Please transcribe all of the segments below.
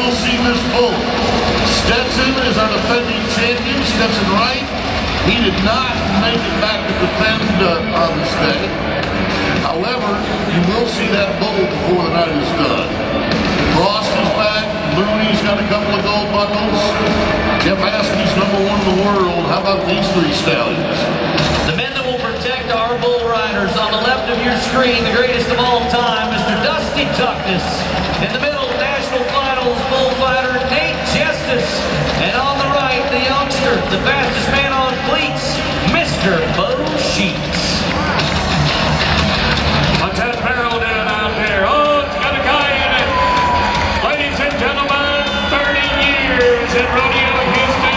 will see this bull. Stetson is our defending champion. Stetson Wright. He did not make it back to defend on this day. However, you will see that bull before the night is done. Frost is back. Mooney's got a couple of gold buckles. Jeff Askey's #1 in the world. How about these three stallions? The men that will protect our bull riders. On the left of your screen, the greatest of all time, Mr. Dusty Tuckness. In the middle, National Finals bullfighter Nate Justice. And on the right, the youngster, the fastest man on cleats, Mr. Bo Sheets. What's that barrel doing out there? Oh, it's got a guy in it. Ladies and gentlemen, 30 years in Rodeo, Houston.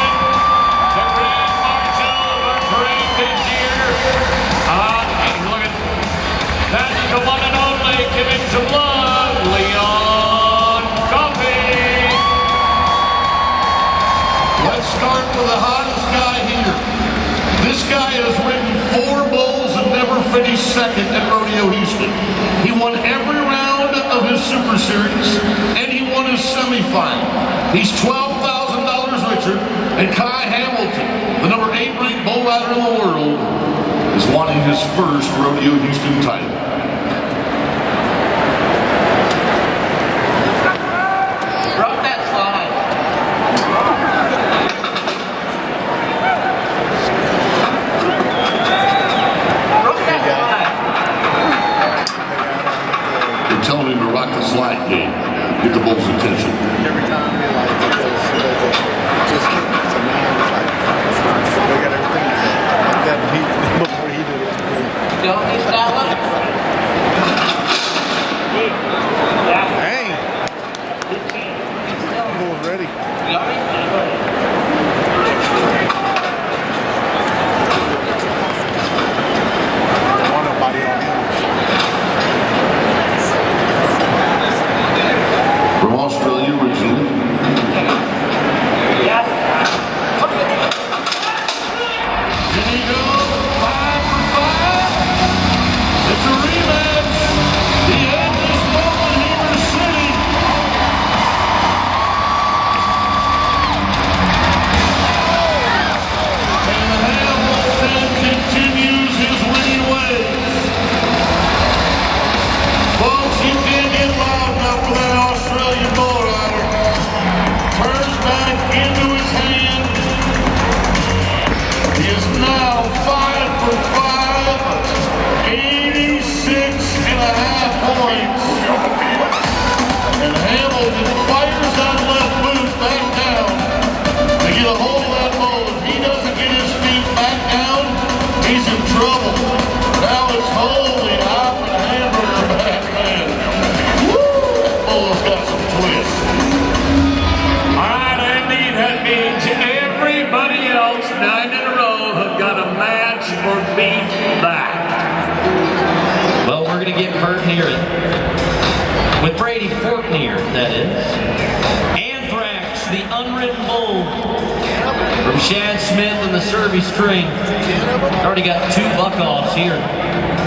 The Grand Marshal of our parade this year. Look at that's the one and only. Give him some love, Leon Coffey. Let's start with the hottest guy here. This guy has ridden 4 bulls and never finished second at Rodeo Houston. He won every round of his Super Series, and he won his semifinal. He's $12,000 richer, and Kai Hamilton, the #8 ranked bull rider in the world, is wanting his first Rodeo Houston title. Drop that slide. You're telling him to rock the slide game. Get the bull's attention. Every time we like just it's a man like they got everything that he before he did it. Don't you style up? Dang. Bull's ready. I want nobody on him. From Australia originally. Here he goes, 5 for 5. It's a rematch. The end is falling here in City. And Hamilton continues his winning ways. Folks, you can't get loud enough for that Australian bull rider. Turns back into his hand. He is now 5 for 5, 86.5 points. And Hamilton fires that left boot back down to get a hold of that bull. If he doesn't get his feet back down, he's in trouble. Now it's holy hop and hamburger back, man. Woo! That bull's got some twist. All right, Andy, that means everybody else 9 in a row have got a match or beat back. Well, we're going to get Bert near it. With Brady Forkneer, that is. Anthrax, the unridden bull. From Shad Smith and the Survey String. Already got 2 buck-offs here.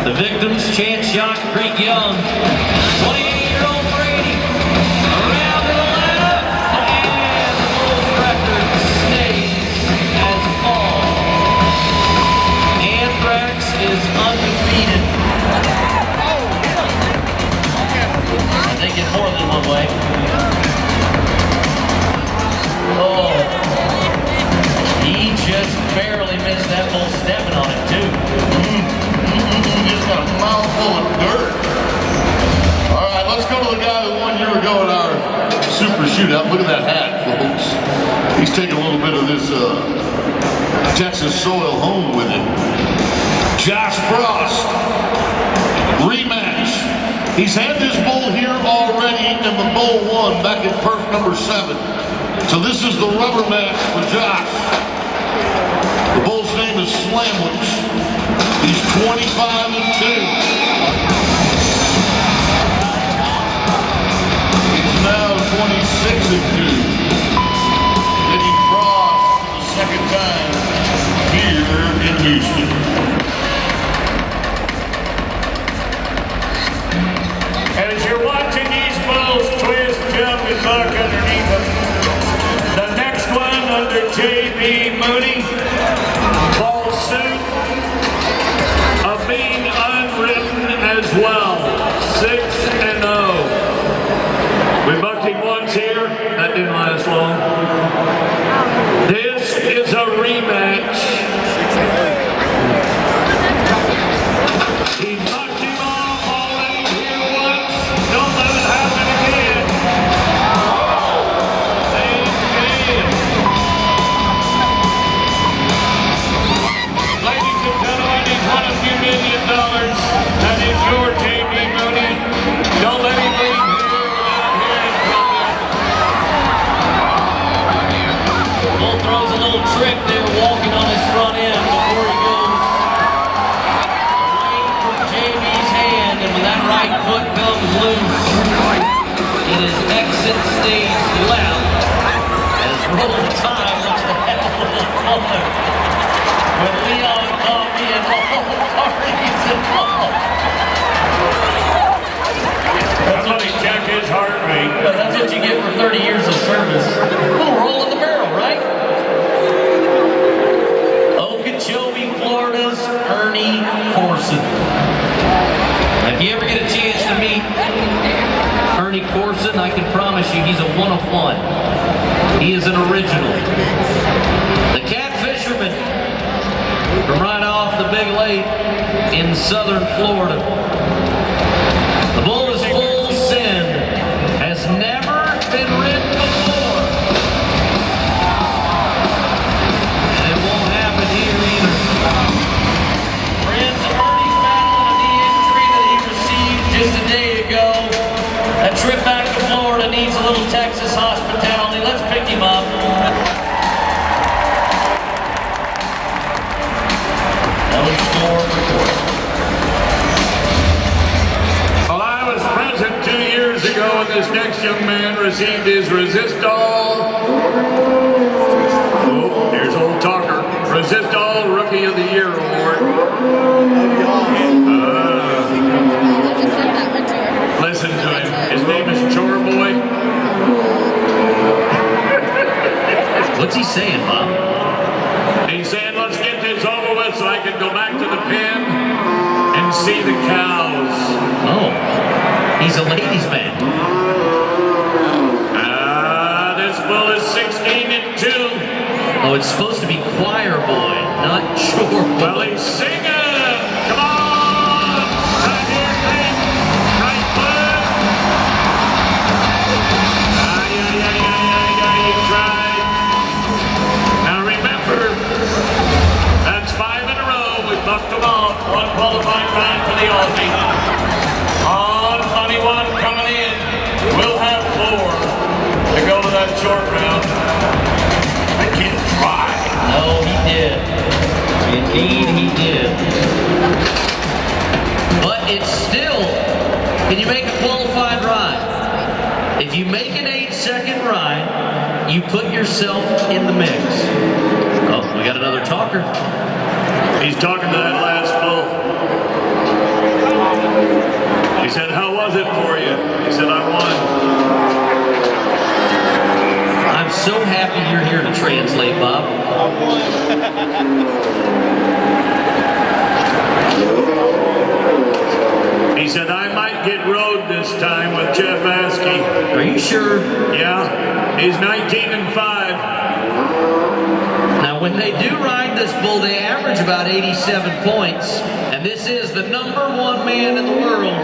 The victims, Chance Shock, Creek Young. 28-year-old Brady. Around to the left. And the bull's record stays as fall. Anthrax is undefeated. I think in more than one way. Oh. He just barely missed that bull stepping on it, too. Just got a mouthful of dirt. All right, let's go to the guy who 1 year ago at our Super Shootout. Look at that hat, folks. He's taking a little bit of this Texas soil home with him. Josh Frost, rematch. He's had this bull here already, and the bull won back at perf #7. So this is the rubber match for Josh. The bull's name is Slamwich. He's 25-2. He's now 26-2. Hitting Frost for the second time here in Houston. And as you're watching these bulls twist, jump, and buck underneath Mooney falls suit of being unwritten as well. 6-0. We bucked him once here. That didn't last long. This is a rematch. He knocked him off already here once. Don't let it happen again. Same game. Ladies and gentlemen, he's won a few $1 million. That is your JB Mooney. Don't let him leave here without hearing from you. Bull throws a little trick there, walking on his front end before he goes away from JB's hand, and when that right foot comes loose, it is exit stage left. As roll time looks to have a little fun with Leon Coffey and all parties involved. Somebody check his heart rate. That's what you get for 30 years of service. A little roll in the barrel, right? Okeechobee, Florida's Ernie Corson. Now, if you ever get a chance to meet Ernie Corson, I can promise you he's a one of one. He is an original. The cat fisherman from right off the Big Lake in southern Florida. The bull is full send, has never been ridden before. And it won't happen here either. Friends, Ernie's battling a knee injury that he received just a day ago. That trip back to Florida needs a little Texas hospitality. Let's pick him up. No score for Corson. Well, I was present 2 years ago when this next young man received his Resistol. Oh, here's old talker. Resistol Rookie of the Year Award. Listen to him. His name is Chore Boy. What's he saying, Bob? He's saying, let's get this over with so I can go back to the pen and see the cows. Oh, he's a ladies' man. This bull is 16-2. Oh, it's supposed to be choir boy, not chore boy. Well, he's singing. Come on. Right here, Green. Right foot. He tried. Now remember, that's 5 in a row. We bucked them off. One qualifying round for the Aussie. On funny one coming in. We'll have 4 to go to that short round. The kid tried. No, he did. Indeed, he did. But it's still, can you make a qualified ride? If you make an 8-second ride, you put yourself in the mix. Oh, we got another talker. He's talking to that last bull. He said, how was it for you? He said, I won. I'm so happy you're here to translate, Bob. He said, I might get rode this time with Jeff Askey. Are you sure? Yeah, he's 19-5. Now, when they do ride this bull, they average about 87 points. And this is the #1 man in the world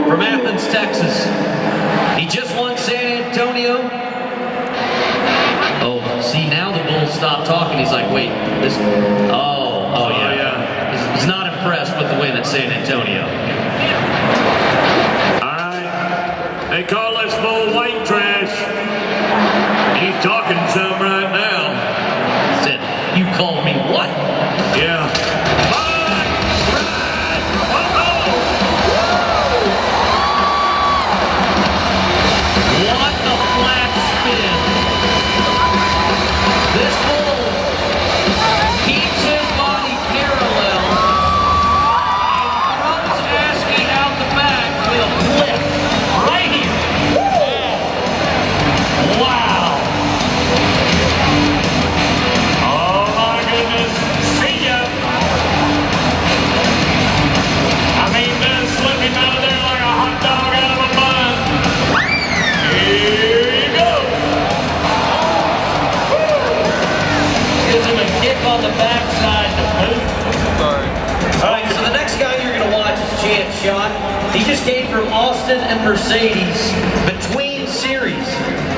from Athens, Texas. He just won San Antonio. Oh, see, now the bull stopped talking. He's like, wait, this... Oh, yeah. He's not impressed with the win at San Antonio. All right. They call this bull white trash. He's talking some right now. Said, you called me what? Yeah. What a flat spin. This bull keeps his body parallel and throws Askey out the back with a flip right here. Austin and Mercedes between series.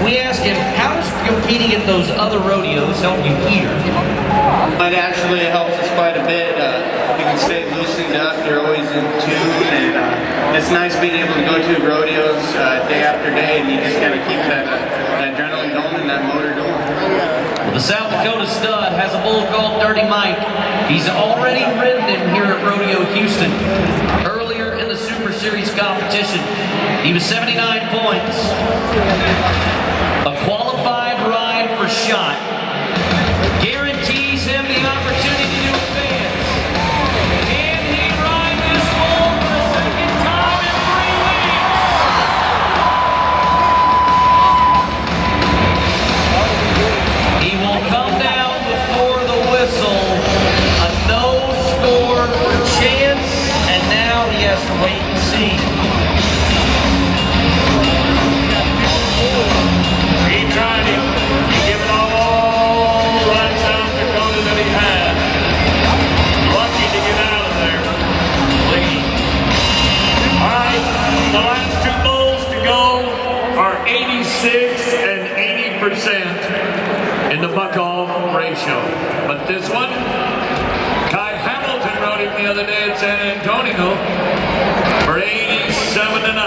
We asked him, how does competing at those other rodeos help you here? It actually helps us quite a bit. You can stay loosened up, you're always in tune, and it's nice being able to go to rodeos day after day, and you just kind of keep that adrenaline going and that motor going. Well, the South Dakota stud has a bull called Dirty Mike. He's already ridden him here at Rodeo Houston. Earlier in the Super Series competition, he was 79 points. A qualified ride for shot guarantees him the opportunity to advance. Can he ride this bull for the second time in 3 weeks? He will come down before the whistle. A no score for Chance, and now he has to wait and see. He tried him. He gave it all right South Dakota that he had. Lucky to get out of there. All right, the last 2 bulls to go are 86 and 80% in the buck-off ratio. But this one, Kai Hamilton rode him the other day at San Antonio for 87.5.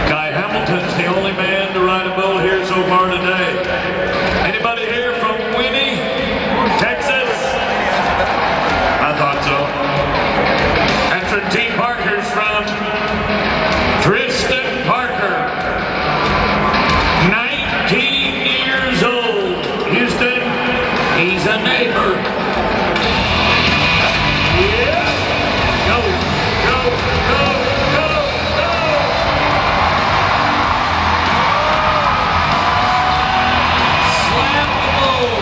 Kai Hamilton's the only man to ride a bull here so far today. Anybody here from Winnie, Texas? I thought so. And for Team Parker's from Tristan Parker, 19 years old. Houston, he's a neighbor. Yeah, go, go, go, go, go. Slap the bull.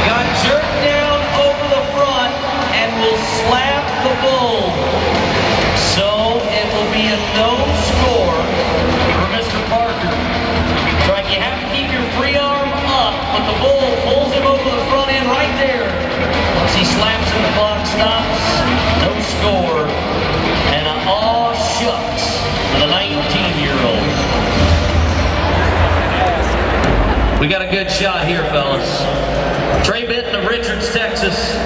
Got jerked down over the front and will slap the bull. So it will be a no score for Mr. Parker. Right, you have to keep your free arm up, but the bull pulls him over the front end right there. Once he slaps him, the clock stops. No score. And a aw shucks for the 19-year-old. We got a good shot here, fellas. Trey Benton of Richards, Texas.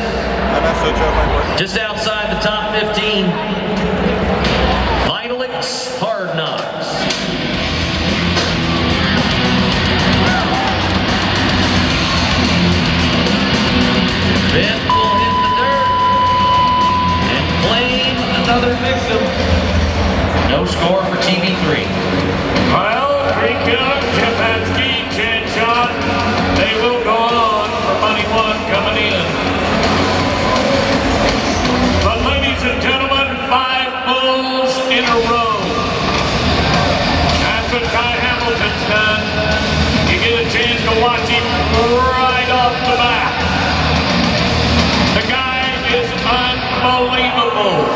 Just outside the top 15. Vitalix Hard Knocks. Ben will hit the dirt and claim another victim. No score for TV3. Well, Creek Young, Jepatsky, Chan Shot, they will go on for money one coming in. But ladies and gentlemen, 5 bulls in a row. That's what Kai Hamilton's done. You get a chance to watch him right off the bat. The guy is unbelievable.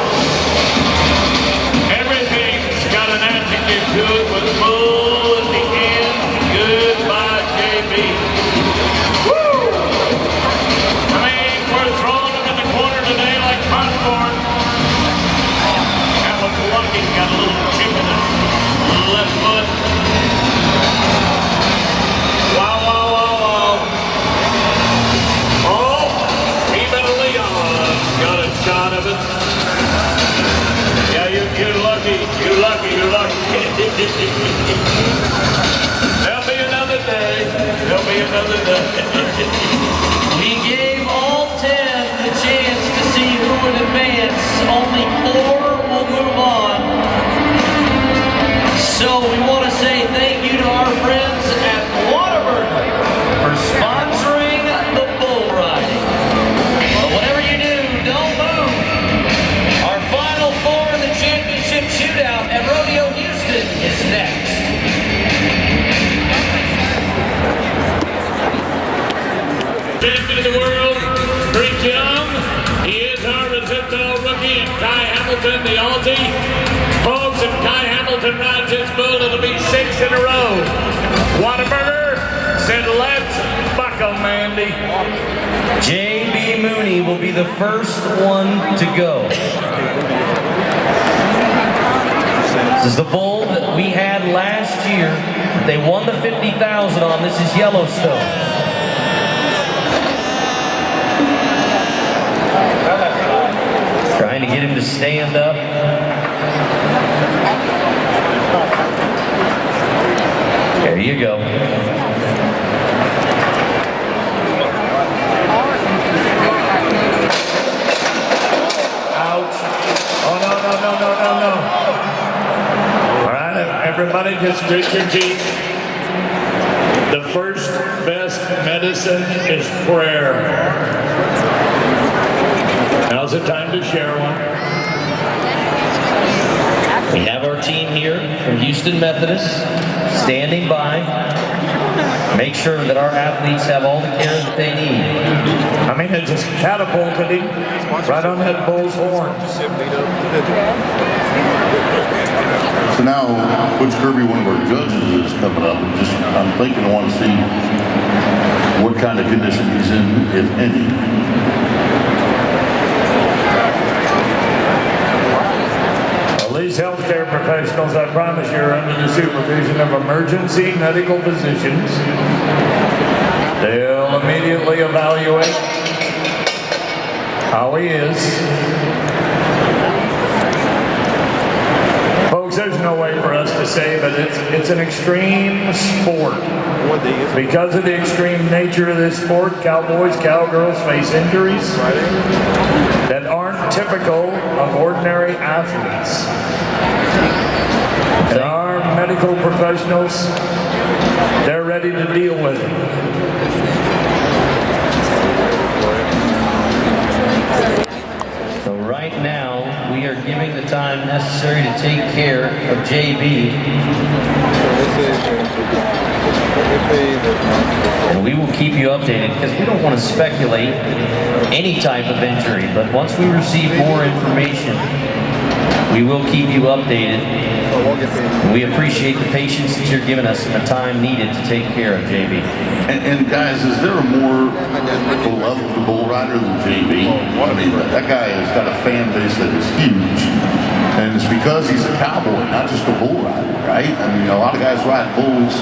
Everything's got an adjective to it with bull at the end. Goodbye, JB. Woo! I mean, we're throwing them in the corner today like popcorn. That was lucky. Got a little chip in his left foot. Wow, wow, wow, wow. Oh, even Leon got a shot of it. Yeah, you're lucky. You're lucky. You're lucky. There'll be another day. There'll be another day. We gave all 10 the chance to see who would advance. Only 4 will move on. So we want to say thank you to our friends at Whataburger for sponsoring the bull riding. But whatever you do, don't move. Our final 4 in the championship shootout at Rodeo Houston is next. Champion of the world, Creek Young. He is our Resipto rookie, and Kai Hamilton, the Aussie. Folks, if Kai Hamilton rides this bull, it'll be 6 in a row. Whataburger said, let's buck 'em, Andy. J.B. Mooney will be the first one to go. This is the bull that we had last year. They won the 50,000 on. This is Yellowstone. Trying to get him to stand up. There you go. Ouch. Oh, no. All right, everybody just grit your teeth. The first best medicine is prayer. Now's the time to share one. We have our team here from Houston Methodist standing by. Make sure that our athletes have all the care that they need. I mean, it just catapulted him right on that bull's horn. So now, Coach Kirby, one of our judges, is coming up. And I'm thinking I want to see what kind of condition he's in, if any. These healthcare professionals, I promise you, are under the supervision of emergency medical physicians. They'll immediately evaluate how he is. Folks, there's no way for us to say, but it's an extreme sport. Because of the extreme nature of this sport, cowboys, cowgirls face injuries that aren't typical of ordinary athletes. And our medical professionals, they're ready to deal with it. So right now, we are giving the time necessary to take care of JB. And we will keep you updated because we don't want to speculate any type of injury, but once we receive more information, we will keep you updated. We appreciate the patience that you're giving us and the time needed to take care of JB. And guys, is there a more beloved bull rider than JB? I mean, that guy has got a fan base that is huge. And it's because he's a cowboy, not just a bull rider, right? I mean, a lot of guys ride bulls,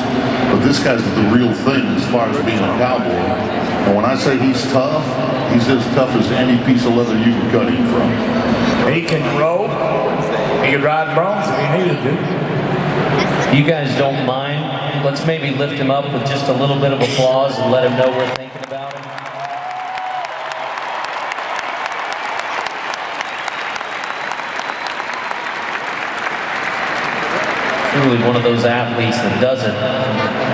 but this guy's the real thing as far as being a cowboy. And when I say he's tough, he's as tough as any piece of leather you can cut him from. He can rope. He can ride bronze if he needed to. You guys don't mind? Let's maybe lift him up with just a little bit of applause and let him know we're thinking about him. Truly one of those athletes that does it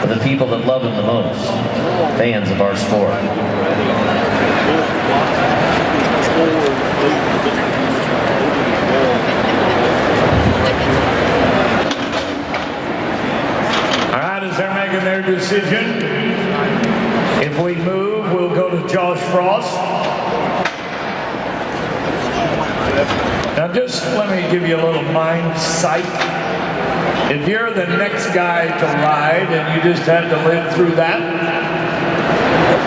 for the people that love him the most, fans of our sport. All right, as they're making their decision, if we move, we'll go to Josh Frost. Now just let me give you a little mind sight. If you're the next guy to ride and you just had to live through that,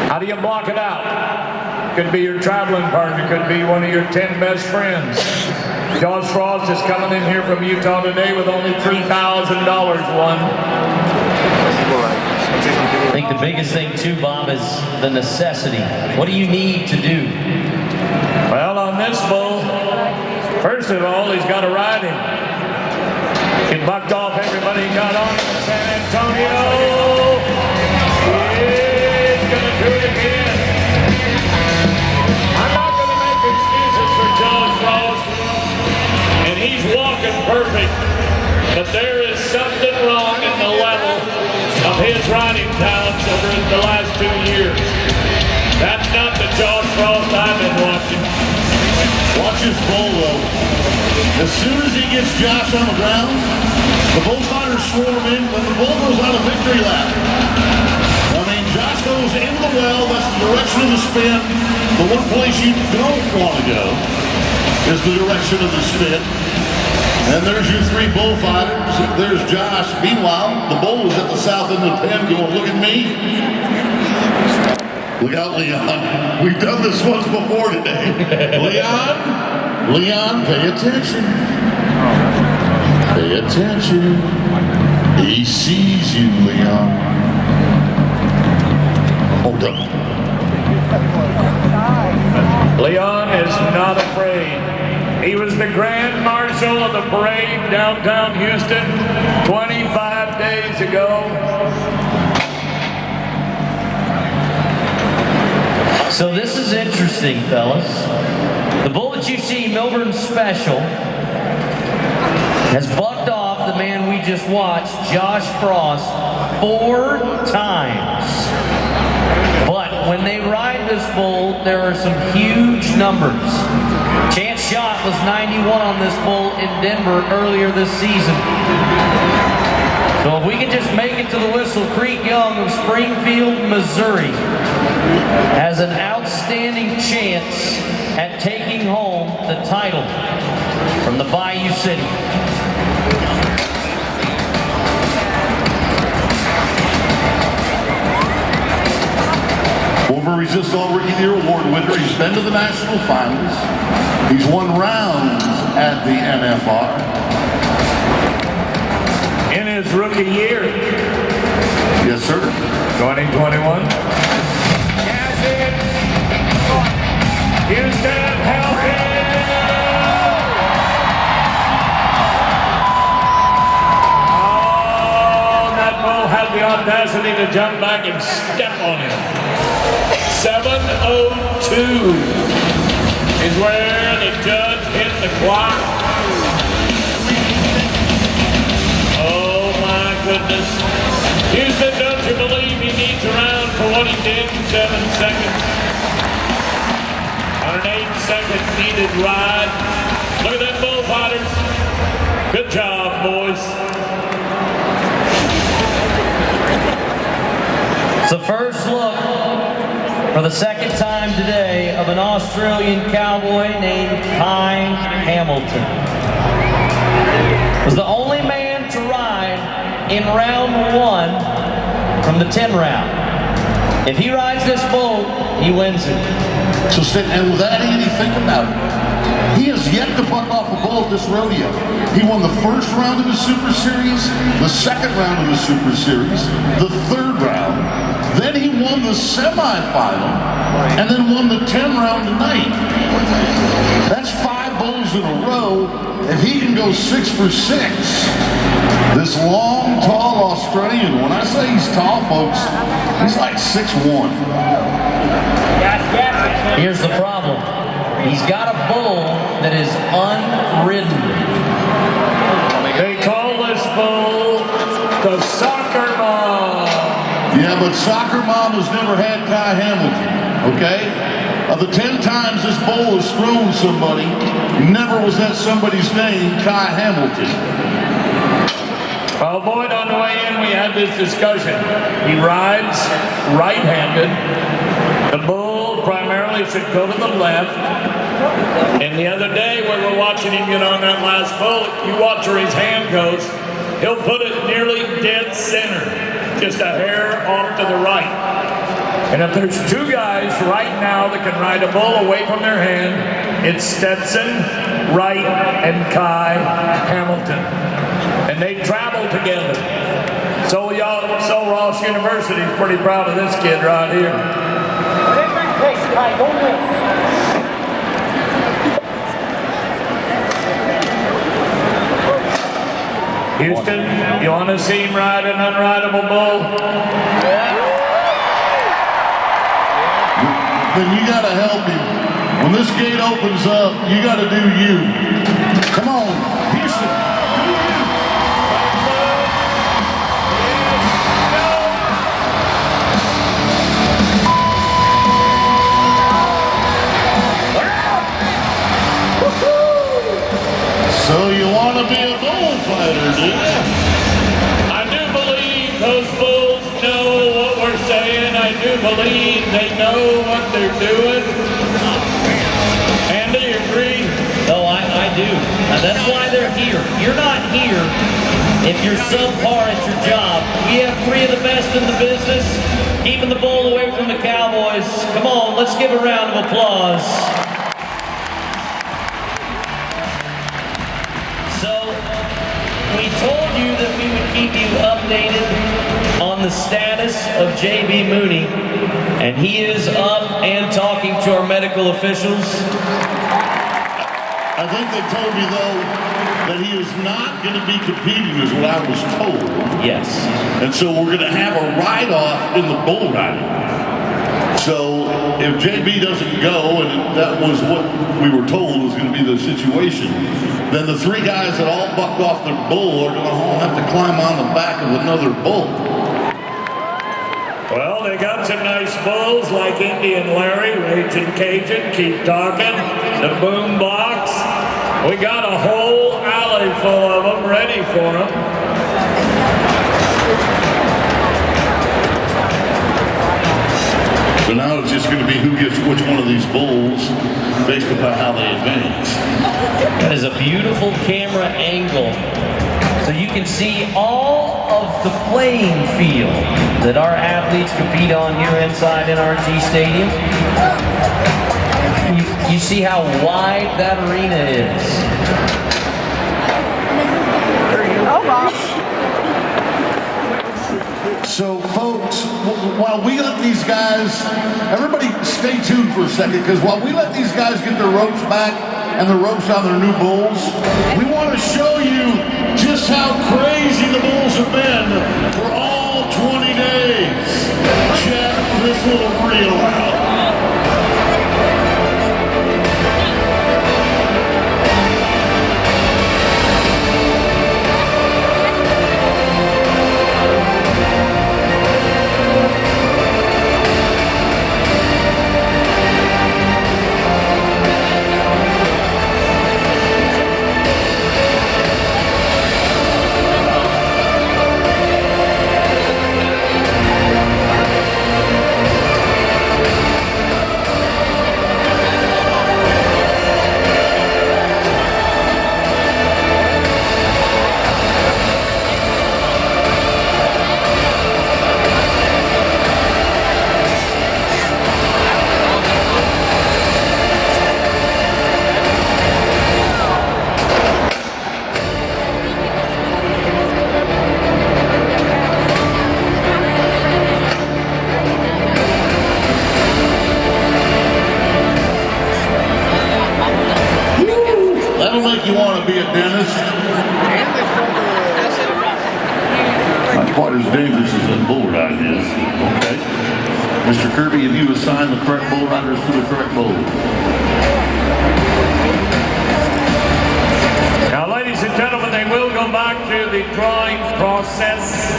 how do you block it out? Could be your traveling partner, could be one of your 10 best friends. Josh Frost is coming in here from Utah today with only $3,000 won. I think the biggest thing too, Bob, is the necessity. What do you need to do? Well, on this bull, first of all, he's got to ride him. He bucked off everybody he got on in San Antonio. He's going to do it again. I'm not going to make excuses for Josh Frost, and he's walking perfect, but there is something wrong in the level of his riding talents over the last 2 years. That's not the Josh Frost I've been watching. Watch his bull though. As soon as he gets Josh on the ground, the bullfighters swarm in when the bull goes on a victory lap. I mean, Josh goes into the well, that's the direction of the spin. The one place you don't want to go is the direction of the spin. And there's your 3 bullfighters. There's Josh. Meanwhile, the bull was at the south end of the pen going, look at me. Look out, Leon. We've done this once before today. Leon, pay attention. Pay Pay attention. He sees you, Leon. Hold up. Leon is not afraid. He was the Grand Marshal of the parade downtown Houston 25 days ago. So this is interesting, fellas. The bull that you see, Milburn Special, has bucked off the man we just watched, Josh Frost, 4 times. But when they ride this bull, there are some huge numbers. Chance Shot was 91 on this bull in Denver earlier this season. So if we can just make it to the whistle, Creek Young of Springfield, Missouri, has an outstanding chance at taking home the title from the Bayou City. Former Resist All Rookie of the Year award winner. He's been to the national finals. He's won rounds at the NFR. In his rookie year, Yes, sir. 2021. Cassidy, Houston, help him! Oh, that bull had the audacity to jump back and step on him. 7:02 is where the judge hit the clock. Oh my goodness. Houston, don't you believe he needs a round for what he did in 7 seconds? On an 8-second needed ride. Look at them bullfighters. Good job, boys. It's the first look for the second time today of an Australian cowboy named Kai Hamilton. Was the only man to ride in round 1 from the 10 round. If he rides this bull, he wins it. So, and with that, Andy, think about it. He has yet to buck off a bull at this rodeo. He won the first round of the Super Series, the second round of the Super Series, the third round. Then he won the semifinal, and then won the 10 round tonight. That's 5 bulls in a row. If he can go 6 for 6, this long, tall Australian, when I say he's tall, folks, he's like 6'1". Here's the problem. He's got a bull that is unridden. They call this bull the Soccer Mom. Yeah, but Soccer Mom has never had Kai Hamilton, okay? Of the 10 times this bull has thrown somebody, never was that somebody's name Kai Hamilton. Well, Boyd, on the way in, we had this discussion. He rides right-handed. The bull primarily should go to the left. And the other day, when we're watching him get on that last bull, you watch where his hand goes. He'll put it nearly dead center, just a hair off to the right. And if there's 2 guys right now that can ride a bull away from their hand, it's Stetson Wright and Kai Hamilton. And they travel together. So Ross University is pretty proud of this kid right here. Houston, you want to see him ride an unrideable bull? Then you got to help him. When this gate opens up, you got to do you. Come on, Houston. So you want to be a bullfighter, do you? I do believe those bulls know what we're saying. I do believe they know what they're doing. Andy, you agree? No, I do. That's why they're here. You're not here if you're subpar at your job. We have 3 of the best in the business, keeping the bull away from the Cowboys. Come on, let's give a round of applause. We keep you updated on the status of JB Mooney, and he is up and talking to our medical officials. I think they told me, though, that he is not going to be competing, is what I was told. Yes. And so we're going to have a ride-off in the bull riding. So if JB doesn't go, and that was what we were told was going to be the situation, then the three guys that all bucked off their bull are going to all have to climb on the back of another bull. Well, they got some nice bulls like Indian Larry, Raging Cajun, Keep Talking, the Boom Box. We got a whole alley full of them ready for them. So now it's just going to be who gets which one of these bulls based upon how they advance. That is a beautiful camera angle. So you can see all of the playing field that our athletes compete on here inside NRG Stadium. You see how wide that arena is. So folks, while we let these guys, everybody stay tuned for a second, because while we let these guys get their ropes back and the ropes on their new bulls, we want to show you just how crazy the bulls have been for all 20 days. Check this little reel out. You want to be a dentist? Not quite as dangerous as a bull ride is. Okay. Mr. Kirby, have you assigned the correct bull riders to the correct bull? Now, ladies and gentlemen, they will go back to the drawing process.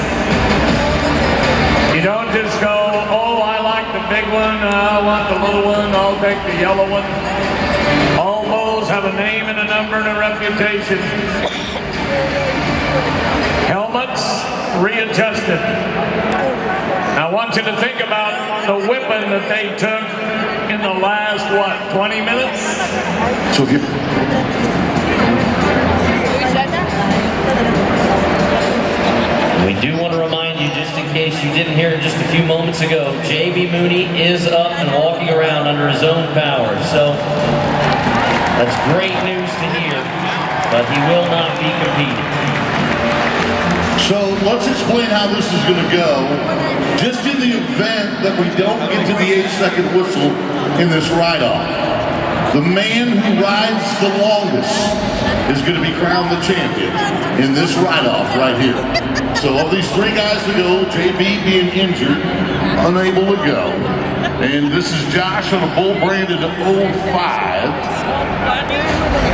You don't just go, oh, I like the big one, I want the little one, I'll take the yellow one. All bulls have a name and a number and a reputation. Helmets readjusted. Now I want you to think about the whipping that they took in the last, what, 20 minutes? So if you... We do want to remind you, just in case you didn't hear it just a few moments ago, JB Mooney is up and walking around under his own power. So that's great news to hear, but he will not be competing. So let's explain how this is going to go. Just in the event that we don't get to the 8-second whistle in this ride-off, the man who rides the longest is going to be crowned the champion in this ride-off right here. So of these three guys to go, JB being injured, unable to go. And this is Josh on a bull branded 05.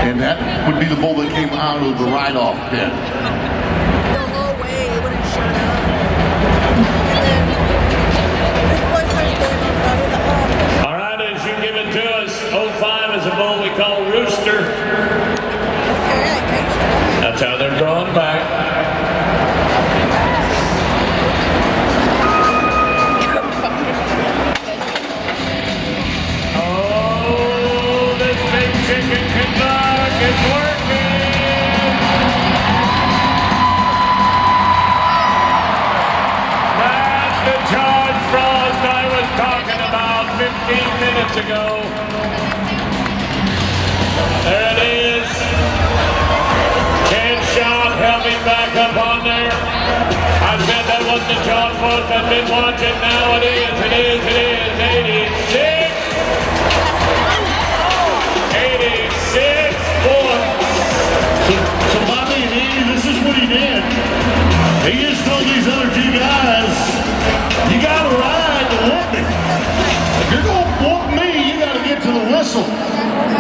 And that would be the bull that came out of the ride-off pen. The whole way, it wouldn't shut up. All right, as you give it to us, 05 is a bull we call Rooster. That's how they're drawn back. Oh, this big chicken Kentucky is working. That's the George Frost I was talking about 15 minutes ago. There it is. Shot, help me back up on there. I said that wasn't the John Post I've been watching. Now it is. 86. 86 points. So Bobby and Andy, this is what he did. He just told these other two guys, you gotta ride to whoop me. If you're gonna whoop me, you gotta get to the whistle.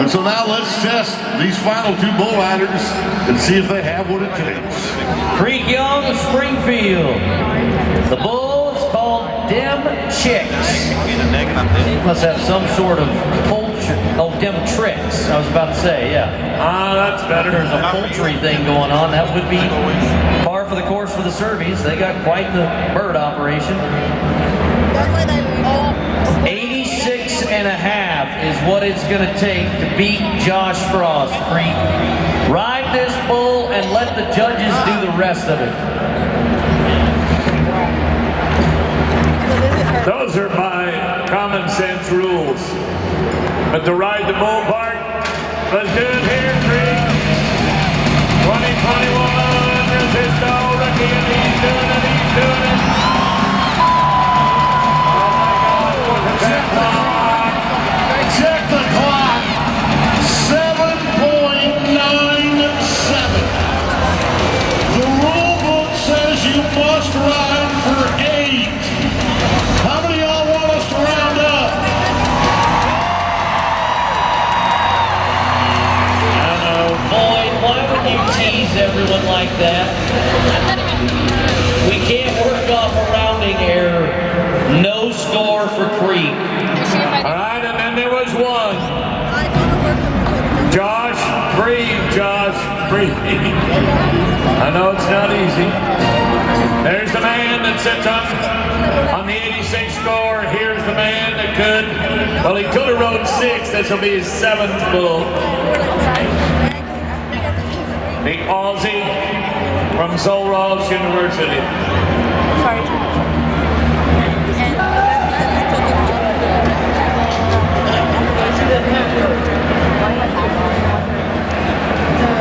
And so now let's test these final two bull riders and see if they have what it takes. Creek Young of Springfield. The bull is called Dem Chicks. Must have some sort of poultry. Oh, Dem Tricks. I was about to say, yeah. Ah, that's better. There's a poultry thing going on. That would be par for the course for the Serbies. They got quite the bird operation. 86 and a half is what it's going to take to beat Josh Frost, Creek. Ride this bull and let the judges do the rest of it. Those are my common sense rules. But to ride the bull part, let's do it here, Creek. 2021, Resisto, rookie, and he's doing it. Check the clock. 7.97. The rule book says you must ride for 8. How many of y'all want us to round up? Boyd, why would you tease everyone like that? We can't work off a rounding error. No score for Creek. All right, and then there was one. Josh, breathe, Josh, breathe. I know it's not easy. There's the man that sits on the 86 score. Here's the man that could, well, he could have rode 6. This will be his 7th bull. The Aussie from Zoros University.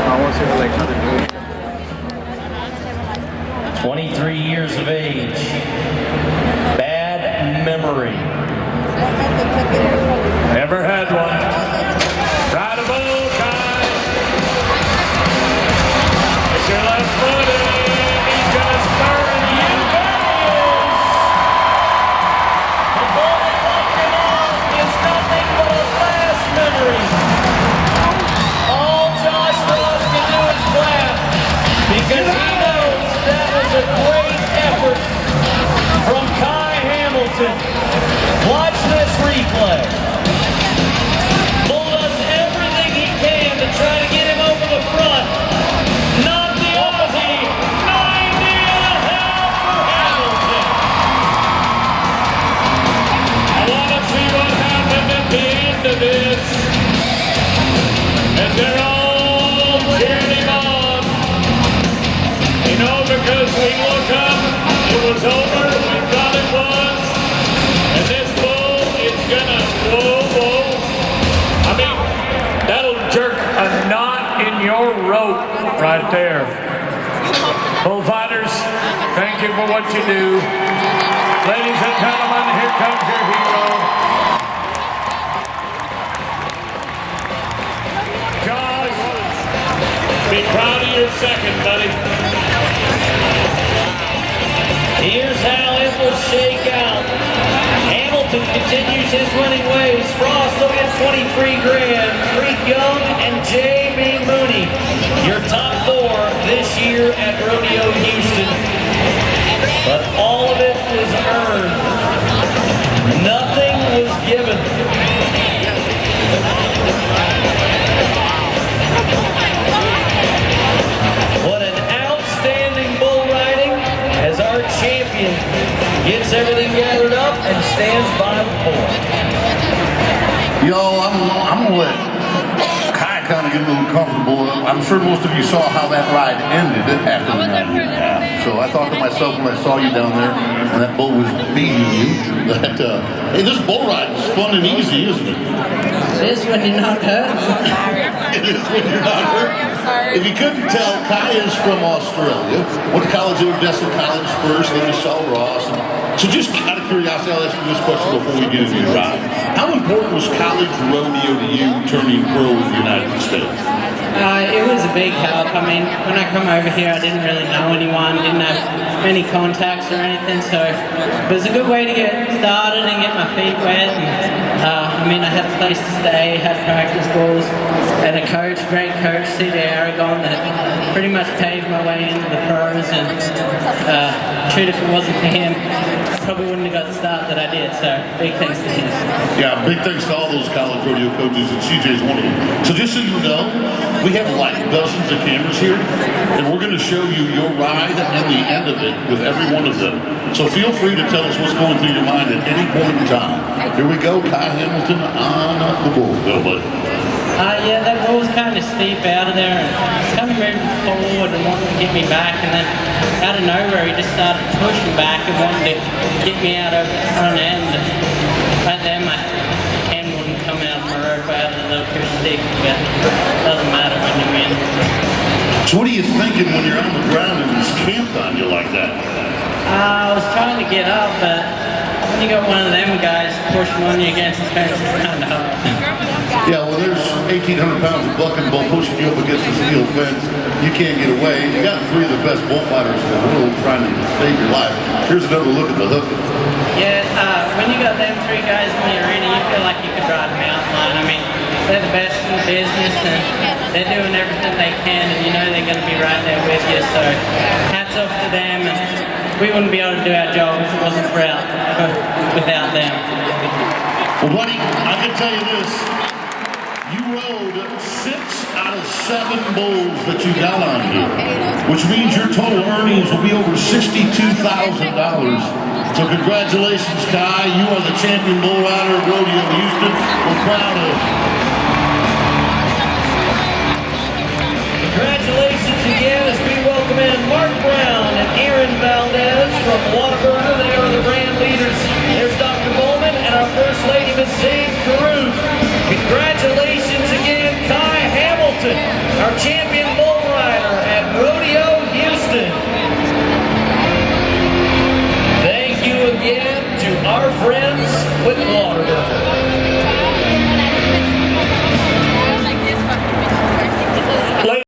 I want to see like how they do it. 23 years of age. Bad memory. Never had one. Ride a bull, guys. Get your left foot in. He's gonna spur and you The bull that knocked him off is nothing but a last memory. All Josh Frost can do is clap because he knows that was a great effort from Kai Hamilton. Watch this replay. Bull does everything he can to try to get him over the front. Not the Aussie. 90 and a half for Hamilton. I want to see what happened at the end of this. And they're all cheering him on. You know, because we look up, it was over, we thought it was. And this bull is gonna, whoa. I mean, that'll jerk a knot in your rope right there. Bullfighters, thank you for what you do. Ladies and gentlemen, here comes your hero. Josh, be proud of your second, buddy. Here's how it will shake out. Hamilton continues his winning ways. Frost will get 23 grand. Creek Young and J.B. Mooney, your top 4 this year at Rodeo Houston. But all of it was earned. Nothing was given. What an outstanding bull riding as our champion gets everything gathered up and stands by the bull. Yo, I'm gonna let Kai kind of get a little comfortable. I'm sure most of you saw how that ride ended after the 9 year and a half. So I thought to myself when I saw you down there and that bull was beating you, that, hey, this bull ride is fun and easy, isn't it? It is when you're not hurt. It is when you're not hurt. If you couldn't tell, Kai is from Australia. Went to college at Odessa College first, then to Saul Ross. So just out of curiosity, I'll ask you this question before we get into your ride. How important was college rodeo to you turning pro in the United States? It was a big help. I mean, when I come over here, I didn't really know anyone, didn't have many contacts or anything, so it was a good way to get started and get my feet wet. And, I mean, I had a place to stay, had practice balls, and a coach, great coach, C.J. Aragon, that pretty much paved my way into the pros. And shoot, if it wasn't for him, I probably wouldn't have got the start that I did. So big thanks to him. Yeah, big thanks to all those college rodeo coaches, and CJ's one of them. So just so you know, we have like dozens of cameras here, and we're going to show you your ride and the end of it with every one of them. So feel free to tell us what's going through your mind at any point in time. Here we go, Kai Hamilton on the bull. Go, buddy. Yeah, that bull was kind of steep out of there, and kind of moving forward and wanted to get me back, and then out of nowhere he just started pushing back and wanted to get me out over the front end. And right there my hand wouldn't come out of my rope. I had a little too stick, but it doesn't matter when you win. So what are you thinking when you're on the ground and he's camped on you like that? I was trying to get up, but when you got one of them guys pushing on you against the fence, it's kind of hard. Yeah, well, there's 1,800 pounds of bucking bull pushing you up against the steel fence. You can't get away. You got three of the best bullfighters in the world trying to save your life. Here's another look at the hook. Yeah, when you got them three guys in the arena, you feel like you could ride a mountain lion. I mean, they're the best in the business, and they're doing everything they can, and you know they're going to be right there with you. So hats off to them, and we wouldn't be able to do our job if it wasn't without them. Well, buddy, I can tell you this. You rode 6 out of 7 bulls that you got on here, which means your total earnings will be over $62,000. So congratulations, Kai. You are the champion bull rider of Rodeo Houston. We're proud of you. Congratulations again as we welcome in Mark Brown and Aaron Valdez from Whataburger. They are the brand leaders. There's Dr. Bowman and our First Lady, Ms. Zane Carew. Congratulations again, Kai Hamilton, our champion bull rider at Rodeo Houston. Thank you again to our friends with Whataburger.